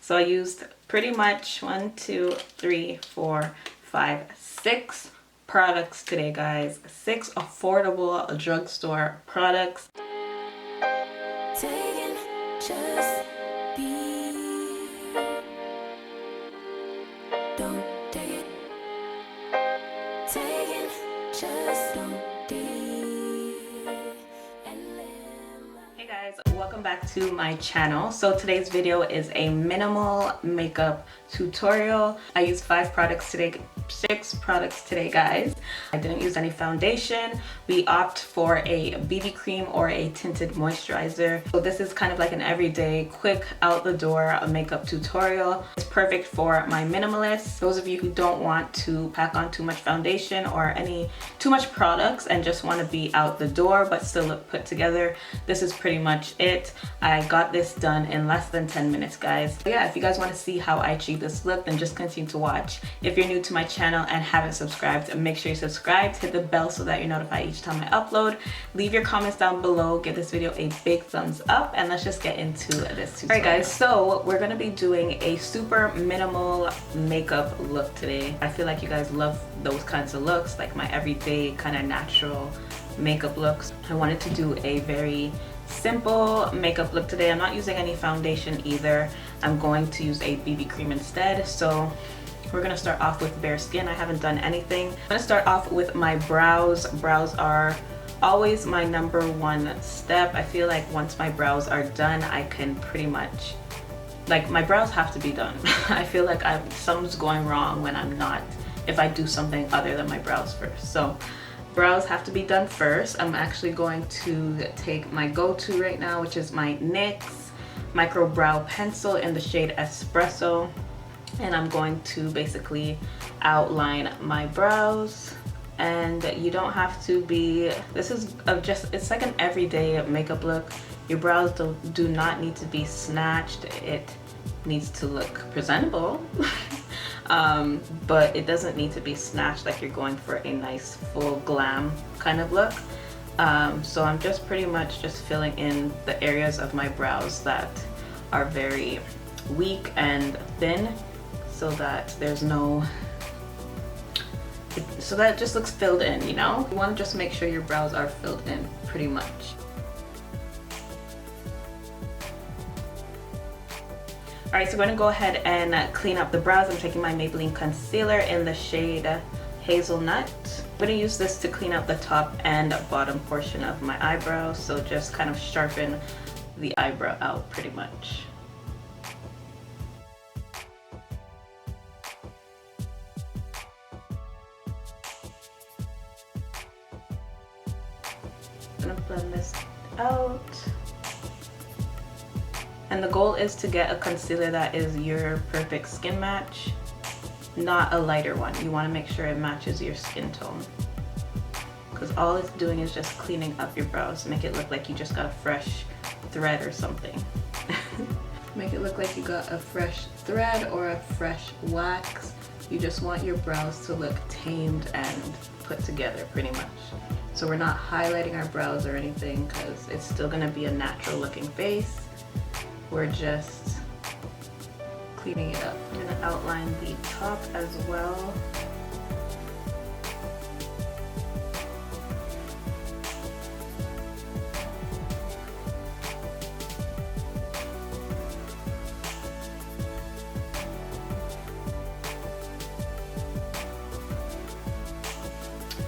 So I used pretty much 6 products today, guys. 6 affordable drugstore products. Hey guys, welcome back to my channel. So today's video is a minimal makeup tutorial. I used 6 products today, guys. I didn't use any foundation. We opt for a BB cream or a tinted moisturizer. So this is kind of like an everyday quick out the door makeup tutorial. It's perfect for my minimalists, those of you who don't want to pack on too much foundation or too much products and just want to be out the door but still look put together. This is pretty much it. I got this done in less than 10 minutes, guys. But yeah, if you guys want to see how I achieve this look, then just continue to watch. If you're new to my channel and haven't subscribed, make sure you subscribe, hit the bell so that you're notified each time I upload. Leave your comments down below, give this video a big thumbs up, and let's just get into this tutorial. Alright guys, so we're gonna be doing a super minimal makeup look today. I feel like you guys love those kinds of looks, like my everyday kind of natural makeup looks. I wanted to do a very simple makeup look today. I'm not using any foundation either. I'm going to use a BB cream instead. So we're gonna start off with bare skin. I haven't done anything. I'm gonna start off with my brows. Brows are always my #1 step. I feel like once my brows are done, I can pretty much, like, my brows have to be done. I feel like something's going wrong when I'm not, if I do something other than my brows first. So brows have to be done first. I'm actually going to take my go-to right now, which is my NYX micro brow pencil in the shade Espresso, and I'm going to basically outline my brows. And you don't have to be, this is it's like an everyday makeup look. Your brows do not need to be snatched. It needs to look presentable. But it doesn't need to be snatched like you're going for a nice full glam kind of look. So I'm just pretty much just filling in the areas of my brows that are very weak and thin, so that there's no, so that it just looks filled in, you know? You want to just make sure your brows are filled in pretty much. Alright, so we're going to go ahead and clean up the brows. I'm taking my Maybelline Concealer in the shade Hazelnut. I'm going to use this to clean up the top and bottom portion of my eyebrows, so just kind of sharpen the eyebrow out pretty much. I'm going to blend this out. And the goal is to get a concealer that is your perfect skin match, not a lighter one. You want to make sure it matches your skin tone, because all it's doing is just cleaning up your brows. Make it look like you just got a fresh thread or something. Make it look like you got a fresh thread or a fresh wax. You just want your brows to look tamed and put together pretty much. So we're not highlighting our brows or anything, because it's still going to be a natural looking face. We're just cleaning it up. I'm going to outline the top as well.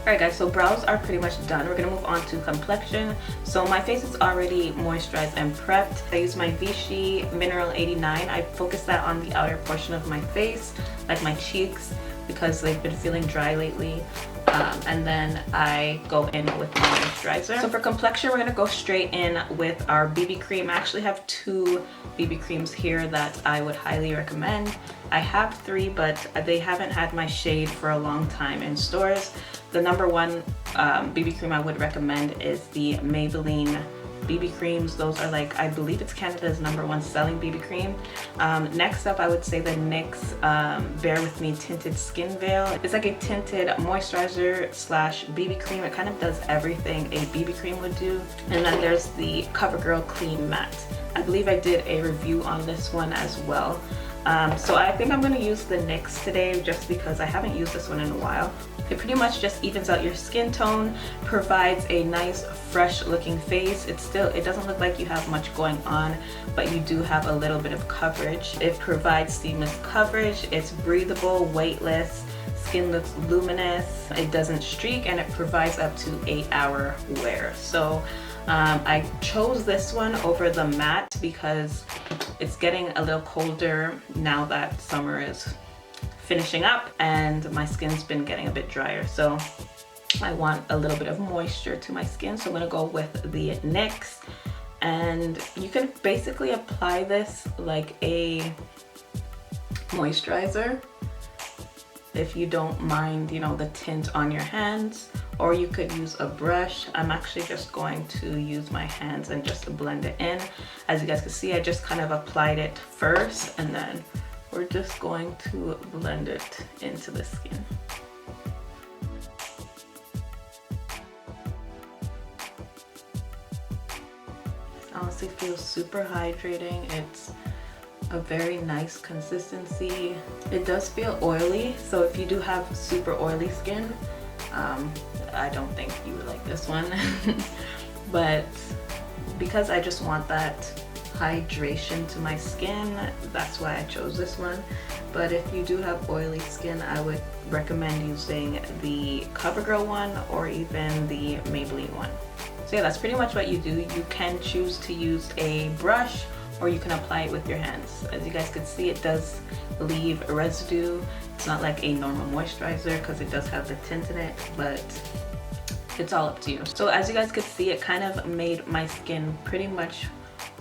Alright guys, so brows are pretty much done. We're going to move on to complexion. So my face is already moisturized and prepped. I use my Vichy Mineral 89. I focus that on the outer portion of my face, like my cheeks, because they've been feeling dry lately. And then I go in with my moisturizer. So for complexion, we're going to go straight in with our BB cream. I actually have 2 BB creams here that I would highly recommend. I have 3, but they haven't had my shade for a long time in stores. The #1 BB cream I would recommend is the Maybelline BB creams. Those are, like, I believe it's Canada's #1 selling BB cream. Next up, I would say the NYX Bear With Me Tinted Skin Veil. It's like a tinted moisturizer slash BB cream. It kind of does everything a BB cream would do. And then there's the CoverGirl Clean Matte. I believe I did a review on this one as well. So I think I'm going to use the NYX today just because I haven't used this one in a while. It pretty much just evens out your skin tone, provides a nice fresh looking face. It doesn't look like you have much going on, but you do have a little bit of coverage. It provides seamless coverage, it's breathable, weightless, skin looks luminous, it doesn't streak, and it provides up to 8-hour wear. So I chose this one over the matte because it's getting a little colder now that summer is finishing up and my skin's been getting a bit drier, so I want a little bit of moisture to my skin, so I'm gonna go with the NYX. And you can basically apply this like a moisturizer if you don't mind, you know, the tint on your hands, or you could use a brush. I'm actually just going to use my hands and just blend it in. As you guys can see, I just kind of applied it first, and then we're just going to blend it into the skin. This honestly feels super hydrating. It's a very nice consistency. It does feel oily, so if you do have super oily skin, I don't think you would like this one. But because I just want that hydration to my skin, that's why I chose this one. But if you do have oily skin, I would recommend using the CoverGirl one or even the Maybelline one. So yeah, that's pretty much what you do. You can choose to use a brush, or you can apply it with your hands. As you guys can see, it does leave a residue. It's not like a normal moisturizer because it does have the tint in it, but it's all up to you. So as you guys could see, it kind of made my skin pretty much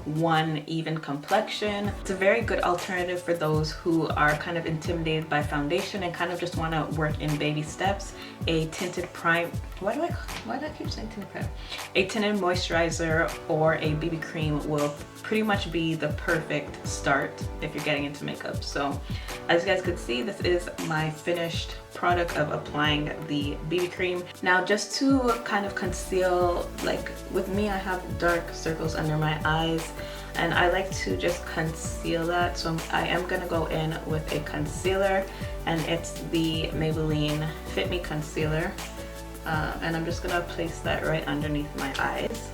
one even complexion. It's a very good alternative for those who are kind of intimidated by foundation and kind of just want to work in baby steps. A tinted prime, why do I keep saying tinted prime? A tinted moisturizer or a BB cream will pretty much be the perfect start if you're getting into makeup. So as you guys could see, this is my finished product of applying the BB cream. Now just to kind of conceal, like with me, I have dark circles under my eyes and I like to just conceal that. So I am gonna go in with a concealer, and it's the Maybelline Fit Me Concealer. And I'm just gonna place that right underneath my eyes.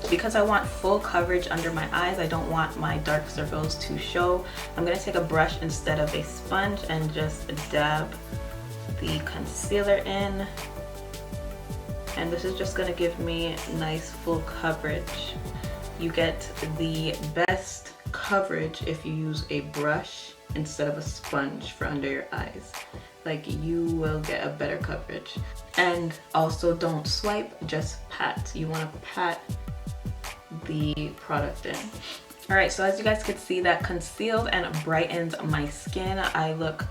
Because I want full coverage under my eyes, I don't want my dark circles to show. I'm gonna take a brush instead of a sponge and just dab the concealer in. And this is just gonna give me nice full coverage. You get the best coverage if you use a brush instead of a sponge for under your eyes. Like, you will get a better coverage. And also don't swipe, just pat. You wanna pat the product in. All right, so as you guys could see, that concealed and brightened my skin. I look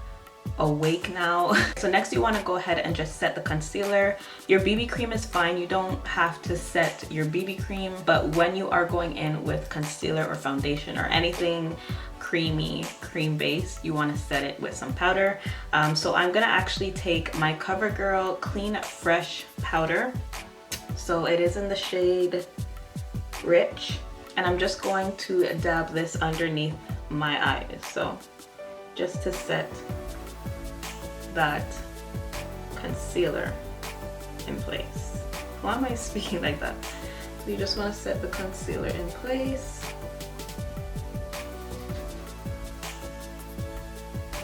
awake now. So next you want to go ahead and just set the concealer. Your BB cream is fine, you don't have to set your BB cream, but when you are going in with concealer or foundation or anything creamy, cream based, you want to set it with some powder. So I'm gonna actually take my CoverGirl Clean Fresh powder. So it is in the shade Rich, and I'm just going to dab this underneath my eyes, so just to set that concealer in place. Why am I speaking like that? You just want to set the concealer in place.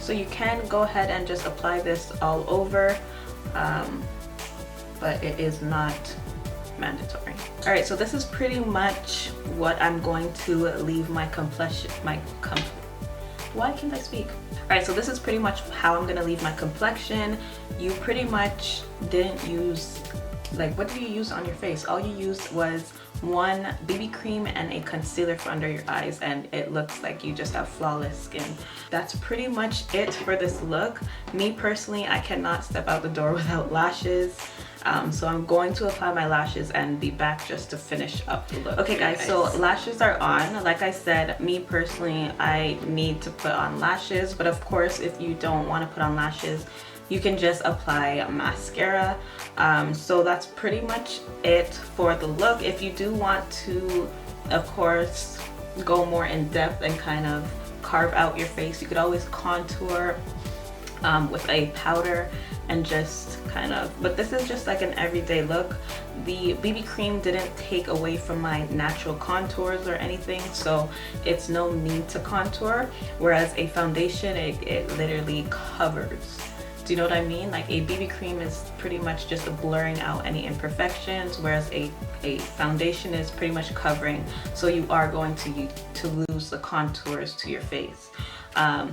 So you can go ahead and just apply this all over, but it is not mandatory. All right, so this is pretty much what I'm going to leave my complexion, why can't I speak? All right, so this is pretty much how I'm gonna leave my complexion. You pretty much didn't use, like, what did you use on your face? All you used was one BB cream and a concealer for under your eyes, and it looks like you just have flawless skin. That's pretty much it for this look. Me personally, I cannot step out the door without lashes. So I'm going to apply my lashes and be back just to finish up the look. Okay guys, so lashes are on. Like I said, me personally, I need to put on lashes, but of course, if you don't want to put on lashes, you can just apply mascara. So that's pretty much it for the look. If you do want to, of course, go more in depth and kind of carve out your face, you could always contour with a powder and just kind of, but this is just like an everyday look. The BB cream didn't take away from my natural contours or anything, so it's no need to contour, whereas a foundation, it literally covers. Do you know what I mean? Like a BB cream is pretty much just blurring out any imperfections, whereas a foundation is pretty much covering, so you are going to lose the contours to your face.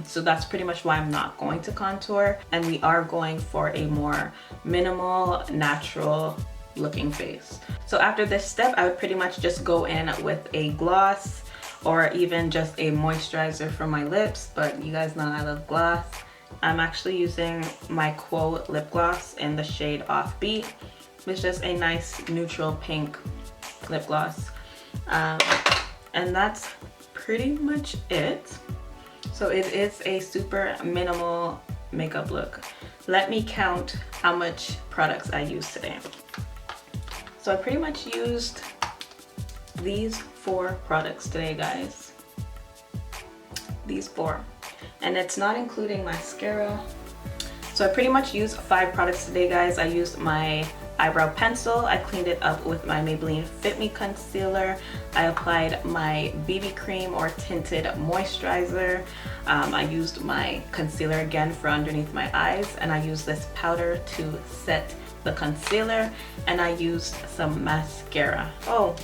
So that's pretty much why I'm not going to contour, and we are going for a more minimal, natural looking face. So after this step, I would pretty much just go in with a gloss or even just a moisturizer for my lips, but you guys know I love gloss. I'm actually using my Quo Lipgloss in the shade Offbeat. It's just a nice neutral pink lip gloss. And that's pretty much it. So it is a super minimal makeup look. Let me count how much products I used today. So I pretty much used these 4 products today, guys. These 4. And it's not including mascara. So I pretty much used 5 products today, guys. I used my eyebrow pencil. I cleaned it up with my Maybelline Fit Me Concealer. I applied my BB cream or tinted moisturizer. I used my concealer again for underneath my eyes, and I used this powder to set the concealer, and I used some mascara. Oh,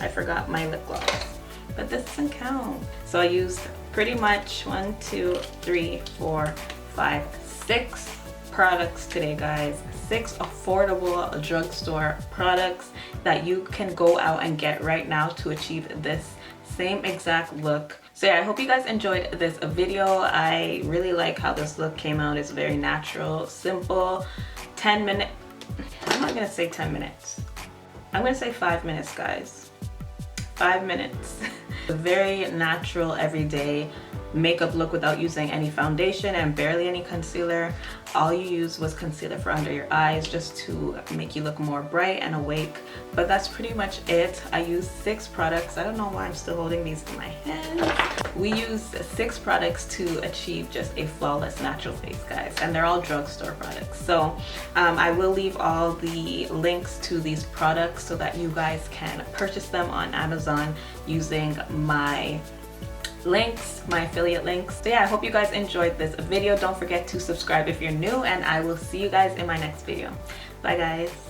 I forgot my lip gloss, but this doesn't count. So I used pretty much 1, 2, 3, 4, 5, 6 products today, guys. 6 affordable drugstore products that you can go out and get right now to achieve this same exact look. So yeah, I hope you guys enjoyed this video. I really like how this look came out. It's very natural, simple. 10 minutes. I'm not gonna say 10 minutes. I'm gonna say 5 minutes, guys. 5 minutes. A very natural, everyday makeup look without using any foundation and barely any concealer. All you used was concealer for under your eyes just to make you look more bright and awake. But that's pretty much it. I used 6 products. I don't know why I'm still holding these in my hand. We used 6 products to achieve just a flawless natural face, guys, and they're all drugstore products. So I will leave all the links to these products so that you guys can purchase them on Amazon using my links, my affiliate links. So yeah, I hope you guys enjoyed this video. Don't forget to subscribe if you're new, and I will see you guys in my next video. Bye, guys.